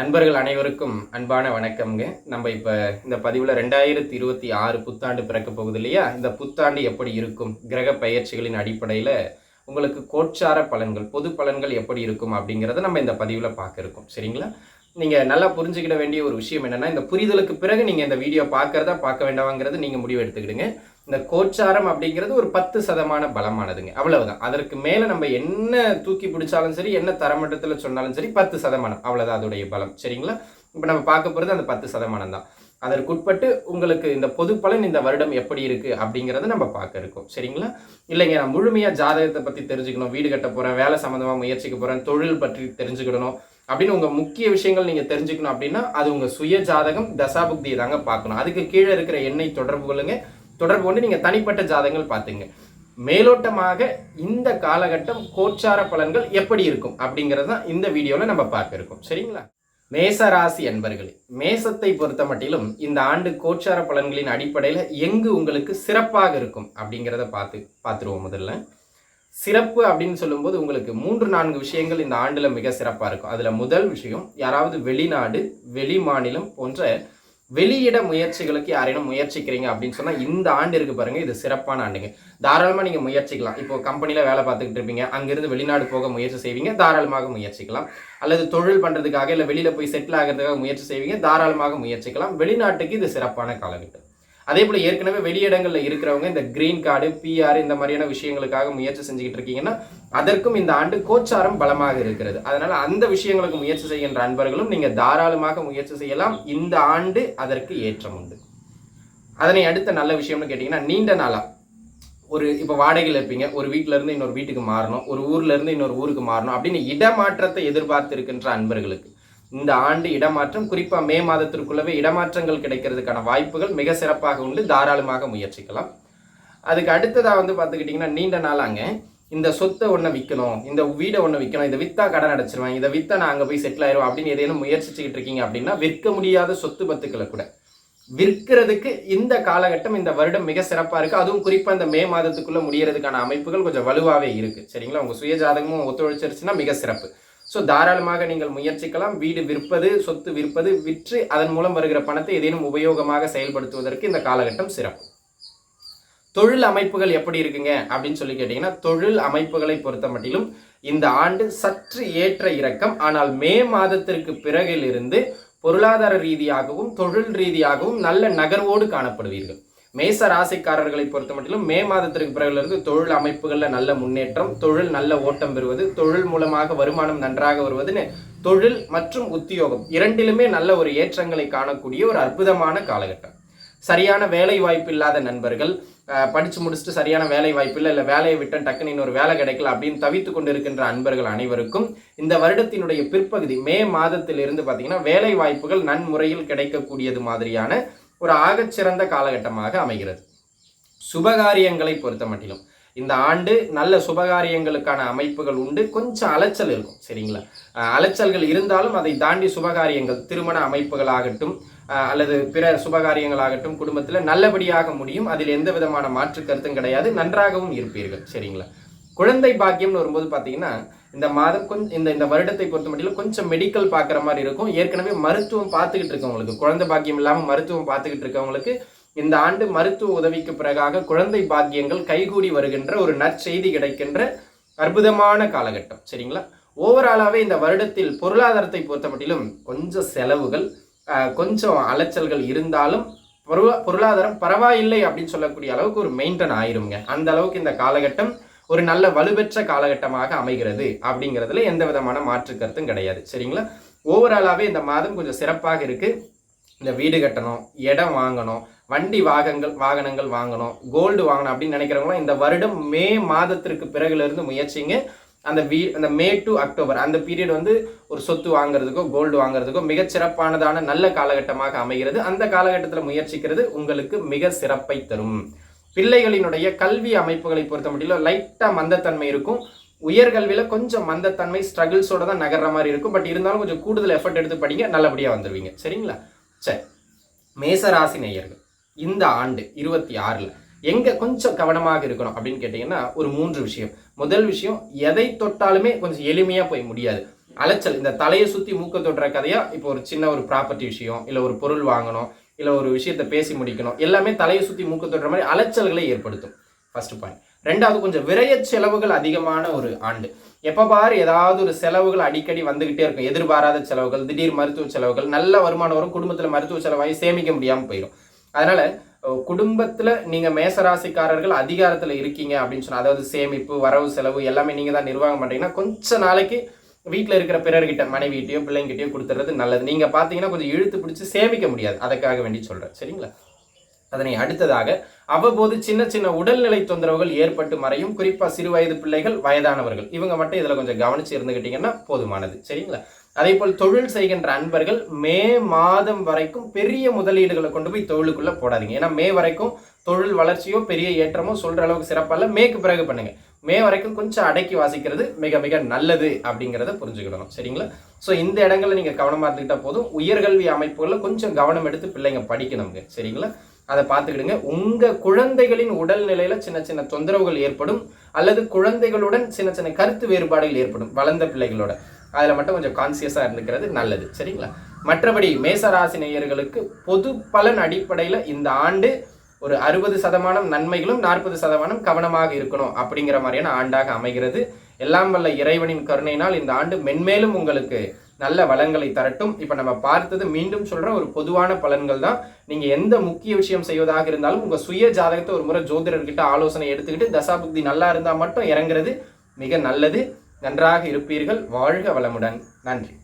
நண்பர்கள் அனைவருக்கும் அன்பான வணக்கம்ங்க. நம்ம இப்போ இந்த பதிவில் 2026 புத்தாண்டு பிறக்க போகுது இல்லையா? இந்த புத்தாண்டு எப்படி இருக்கும்? கிரக பெயர்ச்சிகளின் அடிப்படையில் உங்களுக்கு கோட்சார பலன்கள், பொது பலன்கள் எப்படி இருக்கும் அப்படிங்கிறத நம்ம இந்த பதிவில் பார்க்க இருக்கோம். சரிங்களா? நீங்கள் நல்லா புரிஞ்சுக்கிட வேண்டிய ஒரு விஷயம் என்னென்னா, இந்த புரிதலுக்கு பிறகு நீங்கள் இந்த வீடியோ பார்க்குறதா பார்க்க வேண்டாமாங்கிறது நீங்கள் முடிவு எடுத்துக்கிடுங்க. இந்த கோச்சாரம் அப்படிங்கிறது ஒரு 10% பலமானதுங்க, அவ்வளவுதான். அதற்கு மேலே நம்ம என்ன தூக்கி பிடிச்சாலும் சரி, என்ன தரமட்டத்தில் சொன்னாலும் சரி, 10% அவ்வளோதான் அதோடைய பலம். சரிங்களா? இப்போ நம்ம பார்க்க போகிறது அந்த 10% தான். அதற்குட்பட்டு உங்களுக்கு இந்த பொது பலன் இந்த வருடம் எப்படி இருக்கு அப்படிங்கிறத நம்ம பார்க்க இருக்கோம். சரிங்களா? இல்லைங்க, நான் முழுமையாக ஜாதகத்தை பற்றி தெரிஞ்சுக்கணும், வீடு கட்ட போகிறேன், வேலை சம்மந்தமாக முயற்சிக்க போகிறேன், தொழில் பற்றி தெரிஞ்சுக்கிடணும் அப்படின்னு உங்கள் முக்கிய விஷயங்கள் நீங்கள் தெரிஞ்சுக்கணும் அப்படின்னா அது உங்கள் சுய ஜாதகம் தசாபுக்தியை தாங்க பார்க்கணும். அதுக்கு கீழே இருக்கிற எண்ணை தொடர்பு கொண்டு நீங்கள் தனிப்பட்ட ஜாதகங்கள் பார்த்துங்க. மேலோட்டமாக இந்த காலகட்டம் கோச்சார பலன்கள் எப்படி இருக்கும் அப்படிங்கிறது தான் இந்த வீடியோவில் நம்ம பார்க்க இருக்கோம். சரிங்களா? மேச ராசி அன்பர்களே, மேசத்தை பொறுத்த மட்டிலும் இந்த ஆண்டு கோச்சார பலன்களின் அடிப்படையில் எங்கு உங்களுக்கு சிறப்பாக இருக்கும் அப்படிங்கிறத பார்த்துருவோம். முதல்ல சிறப்பு அப்படின்னு சொல்லும்போது உங்களுக்கு 3-4 விஷயங்கள் இந்த ஆண்டில் மிக சிறப்பாக இருக்கும். அதில் முதல் விஷயம், யாராவது வெளிநாடு, வெளி மாநிலம் போன்ற வெளியிட முயற்சிகளுக்கு யாரேனும் முயற்சிக்கிறீங்க அப்படின்னு சொன்னால் இந்த ஆண்டு இருக்கு பாருங்க, இது சிறப்பான ஆண்டுங்க. தாராளமாக நீங்கள் முயற்சிக்கலாம். இப்போ கம்பெனியில் வேலை பார்த்துக்கிட்டு இருப்பீங்க, அங்கிருந்து வெளிநாடு போக முயற்சி செய்வீங்க, தாராளமாக முயற்சிக்கலாம். அல்லது தொழில் பண்ணுறதுக்காக இல்லை வெளியில் போய் செட்டில் ஆகிறதுக்காக முயற்சி செய்வீங்க, தாராளமாக முயற்சிக்கலாம். வெளிநாட்டுக்கு இது சிறப்பான காலகட்டம். அதே போல் ஏற்கனவே வெளியிடங்களில் இருக்கிறவங்க இந்த கிரீன் கார்டு, பிஆர் இந்த மாதிரியான விஷயங்களுக்காக முயற்சி செஞ்சுக்கிட்டு இருக்கீங்கன்னா அதற்கும் இந்த ஆண்டு கோச்சாரம் பலமாக இருக்கிறது. அதனால அந்த விஷயங்களுக்கு முயற்சி செய்கின்ற அன்பர்களும் நீங்க தாராளமாக முயற்சி செய்யலாம். இந்த ஆண்டு அதற்கு ஏற்றம் உண்டு. அதனை அடுத்த நல்ல விஷயம்னு கேட்டீங்கன்னா, நீண்ட நாளா இப்போ வாடகையில் இருப்பீங்க, ஒரு வீட்டில இருந்து இன்னொரு வீட்டுக்கு மாறணும், ஒரு ஊர்ல இருந்து இன்னொரு ஊருக்கு மாறணும் அப்படின்னு இடமாற்றத்தை எதிர்பார்த்து இருக்கின்ற அன்பர்களுக்கு இந்த ஆண்டு இடமாற்றம், குறிப்பா மே மாதத்திற்குள்ளவே இடமாற்றங்கள் கிடைக்கிறதுக்கான வாய்ப்புகள் மிக சிறப்பாக உண்டு. தாராளமாக முயற்சிக்கலாம். அதுக்கு அடுத்ததா பார்த்துக்கிட்டிங்கன்னா, நீண்ட நாளாங்க இந்த சொத்தை ஒன்று விற்கணும், இந்த வீடை ஒன்று விற்கணும், இதை விற்றா கடன் அடைச்சிருவேன், இதை விற்றா நான் அங்கே போய் செட்டில் ஆயிடுவோம் அப்படின்னு ஏதேனும் முயற்சிச்சுக்கிட்டு இருக்கீங்க அப்படின்னா விற்க முடியாத சொத்து பத்துக்களை கூட விற்கிறதுக்கு இந்த காலகட்டம், இந்த வருடம் மிக சிறப்பாக இருக்குது. அதுவும் குறிப்பாக இந்த மே மாதத்துக்குள்ளே முடியறதுக்கான அமைப்புகள் கொஞ்சம் வலுவாகவே இருக்குது. சரிங்களா? உங்கள் சுய ஜாதகமும் ஒத்துழைச்சிருச்சுன்னா மிக சிறப்பு. ஸோ தாராளமாக நீங்கள் முயற்சிக்கலாம். வீடு விற்பது, சொத்து விற்பது, விற்று அதன் மூலம் வருகிற பணத்தை ஏதேனும் உபயோகமாக செயல்படுத்துவதற்கு இந்த காலகட்டம் சிறப்பு. தொழில் அமைப்புகள் எப்படி இருக்குங்க அப்படின்னு சொல்லி கேட்டீங்கன்னா, தொழில் அமைப்புகளை பொறுத்த மட்டிலும் இந்த ஆண்டு சற்று ஏற்ற இறக்கம். ஆனால் மே மாதத்திற்கு பிறகிலிருந்து பொருளாதார ரீதியாகவும் தொழில் ரீதியாகவும் நல்ல நகர்வோடு காணப்படுவீர்கள். மேச ராசிக்காரர்களை பொறுத்த மட்டிலும் மே மாதத்திற்கு பிறகிலிருந்து தொழில் அமைப்புகளில் நல்ல முன்னேற்றம், தொழில் நல்ல ஓட்டம் பெறுவது, தொழில் மூலமாக வருமானம் நன்றாக வருவதுன்னு தொழில் மற்றும் உத்தியோகம் இரண்டிலுமே நல்ல ஒரு ஏற்றங்களை காணக்கூடிய ஒரு அற்புதமான காலகட்டம். சரியான வேலை வாய்ப்பு இல்லாத நண்பர்கள், படித்து முடிச்சுட்டு சரியான வேலை வாய்ப்பு இல்லை வேலையை விட்டு டக்குன்னு இன்னொரு வேலை கிடைக்கல அப்படின்னு தவித்து கொண்டு இருக்கின்ற அன்பர்கள் அனைவருக்கும் இந்த வருடத்தினுடைய பிற்பகுதி மே மாதத்திலிருந்து பார்த்தீங்கன்னா வேலை வாய்ப்புகள் நன்முறையில் கிடைக்கக்கூடியது மாதிரியான ஒரு ஆகச்சிறந்த காலகட்டமாக அமைகிறது. சுபகாரியங்களை பொறுத்த மட்டிலும் இந்த ஆண்டு நல்ல சுபகாரியங்களுக்கான அமைப்புகள் உண்டு. கொஞ்சம் அலைச்சல் இருக்கும். சரிங்களா? அலைச்சல்கள் இருந்தாலும் அதை தாண்டி சுபகாரியங்கள், திருமண அமைப்புகளாகட்டும் அல்லது பிற சுபகாரியங்களாகட்டும் குடும்பத்தில் நல்லபடியாக முடியும். அதில் எந்த விதமான மாற்று கருத்தும் கிடையாது. நன்றாகவும் இருப்பீர்கள். சரிங்களா? குழந்தை பாக்கியம்னு வரும்போது பார்த்தீங்கன்னா இந்த மாதம் கொஞ்சம் இந்த வருடத்தை பொறுத்த மட்டும் கொஞ்சம் மெடிக்கல் பார்க்குற மாதிரி இருக்கும். ஏற்கனவே மருத்துவம் பார்த்துக்கிட்டு இருக்கவங்களுக்கு, குழந்தை பாக்கியம் இல்லாமல் மருத்துவம் பார்த்துக்கிட்டு இருக்கவங்களுக்கு இந்த ஆண்டு மருத்துவ உதவிக்கு பிறகாக குழந்தை பாக்கியங்கள் கைகூடி வருகின்ற ஒரு நற்செய்தி கிடைக்கின்ற அற்புதமான காலகட்டம். சரிங்களா? ஓவராலாகவே இந்த வருடத்தில் பொருளாதாரத்தை பொறுத்த மட்டிலும் கொஞ்சம் செலவுகள், கொஞ்சம் அலைச்சல்கள் இருந்தாலும் பொருளாதாரம் பரவாயில்லை அப்படின்னு சொல்லக்கூடிய அளவுக்கு ஒரு மெயின்டைன் ஆயிருங்க. அந்த அளவுக்கு இந்த காலகட்டம் ஒரு நல்ல வலுப்பெற்ற காலகட்டமாக அமைகிறது அப்படிங்கிறதுல எந்த விதமான மாற்று கருத்தும் கிடையாது. சரிங்களா? ஓவராலாகவே இந்த மாதம் கொஞ்சம் சிறப்பாக இருக்கு. இந்த வீடு கட்டணும், இடம் வாங்கணும், வண்டி வாகனங்கள் வாங்கணும், கோல்டு வாங்கணும் அப்படின்னு நினைக்கிறவங்களாம் இந்த வருடம் மே மாதத்திற்கு பிறகுலேருந்து முயற்சிங்க. அந்த மே டு அக்டோபர் அந்த பீரியட் ஒரு சொத்து வாங்குறதுக்கோ கோல்டு வாங்குறதுக்கோ மிகச்சிறப்பானதான நல்ல காலகட்டமாக அமைகிறது. அந்த காலகட்டத்தில் முயற்சிக்கிறது உங்களுக்கு மிக சிறப்பை தரும். பிள்ளைகளினுடைய கல்வி அமைப்புகளை பொறுத்த மட்டும் லைட்டாக மந்தத்தன்மை இருக்கும். உயர்கல்வியில் கொஞ்சம் மந்தத்தன்மை, ஸ்ட்ரகிள்ஸோட தான் நகர்ற மாதிரி இருக்கும். பட் இருந்தாலும் கொஞ்சம் கூடுதல் எஃபர்ட் எடுத்து படிங்க, நல்லபடியாக வந்துடுவீங்க. சரிங்களா? சரி, மேசராசி நேயர்கள் இந்த ஆண்டு 26ல் எங்கே கொஞ்சம் கவனமாக இருக்கணும் அப்படின்னு கேட்டிங்கன்னா ஒரு 3 விஷயம். முதல் விஷயம், எதை தொட்டாலுமே கொஞ்சம் எளிமையாக போய் முடியாது. அலைச்சல், இந்த தலையை சுற்றி மூக்க தொடுற கதையா, இப்போ ஒரு சின்ன ஒரு ப்ராப்பர்ட்டி விஷயம், இல்லை ஒரு பொருள் வாங்கணும், இல்லை ஒரு விஷயத்தை பேசி முடிக்கணும், எல்லாமே தலையை சுற்றி மூக்க தொடுற மாதிரி அலைச்சல்களை ஏற்படுத்தும். First point. ரெண்டாவது, கொஞ்சம் விரய செலவுகள் அதிகமான ஒரு ஆண்டு. எப்போ பாரு ஏதாவது ஒரு செலவுகள் அடிக்கடி வந்துகிட்டே இருக்கும். எதிர்பாராத செலவுகள், திடீர் மருத்துவ செலவுகள், நல்ல வருமானம் வரும், குடும்பத்தில் மருத்துவ செலவாகி சேமிக்க முடியாமல் போயிடும். அதனால குடும்பத்தில் நீங்கள் மேசராசிக்காரர்கள் அதிகாரத்தில் இருக்கீங்க அப்படின்னு சொன்னால், அதாவது சேமிப்பு, வரவு செலவு எல்லாமே நீங்கள் தான் நிர்வாகம் பண்ணுறீங்கன்னா, கொஞ்ச நாளைக்கு வீட்டில் இருக்கிற பிறர்கிட்ட, மனைவிகிட்டையோ பிள்ளைங்கிட்டையோ கொடுத்துறது நல்லது. நீங்கள் பார்த்தீங்கன்னா கொஞ்சம் இழுத்து பிடிச்சி சேமிக்க முடியாது. அதுக்காக வேண்டி சொல்கிறேன், சரிங்களா? அதனை அடுத்ததாக அவ்வப்போது சின்ன சின்ன உடல்நிலை தொந்தரவுகள் ஏற்பட்டு மறையும். குறிப்பாக சிறு வயது பிள்ளைகள், வயதானவர்கள், இவங்க மட்டும் இதில் கொஞ்சம் கவனிச்சு இருந்துக்கிட்டீங்கன்னா போதுமானது, சரிங்களா? அதே போல் தொழில் செய்கின்ற அன்பர்கள் மே மாதம் வரைக்கும் பெரிய முதலீடுகளை கொண்டு போய் தொழிலுக்குள்ள போடாதீங்க. ஏன்னா மே வரைக்கும் தொழில் வளர்ச்சியோ பெரிய ஏற்றமோ சொல்ற அளவுக்கு சிறப்பல்ல. மேக்கு பிறகு பண்ணுங்க. மே வரைக்கும் கொஞ்சம் அடக்கி வாசிக்கிறது மிக மிக நல்லது அப்படிங்கிறத புரிஞ்சுக்கிடணும், சரிங்களா? ஸோ இந்த இடங்கள்ல நீங்க கவனமா இருந்துக்கிட்டா போதும். உயர்கல்வி அமைப்புகளில் கொஞ்சம் கவனம் எடுத்து பிள்ளைங்க படிக்கணுங்க, சரிங்களா? அதை பார்த்துக்கிடுங்க. உங்க குழந்தைகளின் உடல்நிலையில சின்ன சின்ன தொந்தரவுகள் ஏற்படும், அல்லது குழந்தைகளுடன் சின்ன சின்ன கருத்து வேறுபாடுகள் ஏற்படும் வளர்ந்த பிள்ளைகளோட. அதில் மட்டும் கொஞ்சம் கான்சியஸா இருந்துக்கிறது நல்லது, சரிங்களா? மற்றபடி மேசராசி நேயர்களுக்கு பொது பலன் அடிப்படையில் இந்த ஆண்டு ஒரு 60% நன்மைகளும் 40% கவனமாக இருக்கணும் அப்படிங்கிற மாதிரியான ஆண்டாக அமைகிறது. எல்லாம் வல்ல இறைவனின் கருணையினால் இந்த ஆண்டு மென்மேலும் உங்களுக்கு நல்ல வளங்களை தரட்டும். இப்ப நம்ம பார்த்தது, மீண்டும் சொல்ற, ஒரு பொதுவான பலன்கள் தான். நீங்க எந்த முக்கிய விஷயம் செய்வதாக இருந்தாலும் உங்க சுய ஜாதகத்தை ஒரு முறை ஜோதிடர்கிட்ட ஆலோசனை எடுத்துக்கிட்டு தசாபுக்தி நல்லா இருந்தா மட்டும் இறங்குறது மிக நல்லது. நன்றாக இருப்பீர்கள். வாழ்க வளமுடன். நன்றி.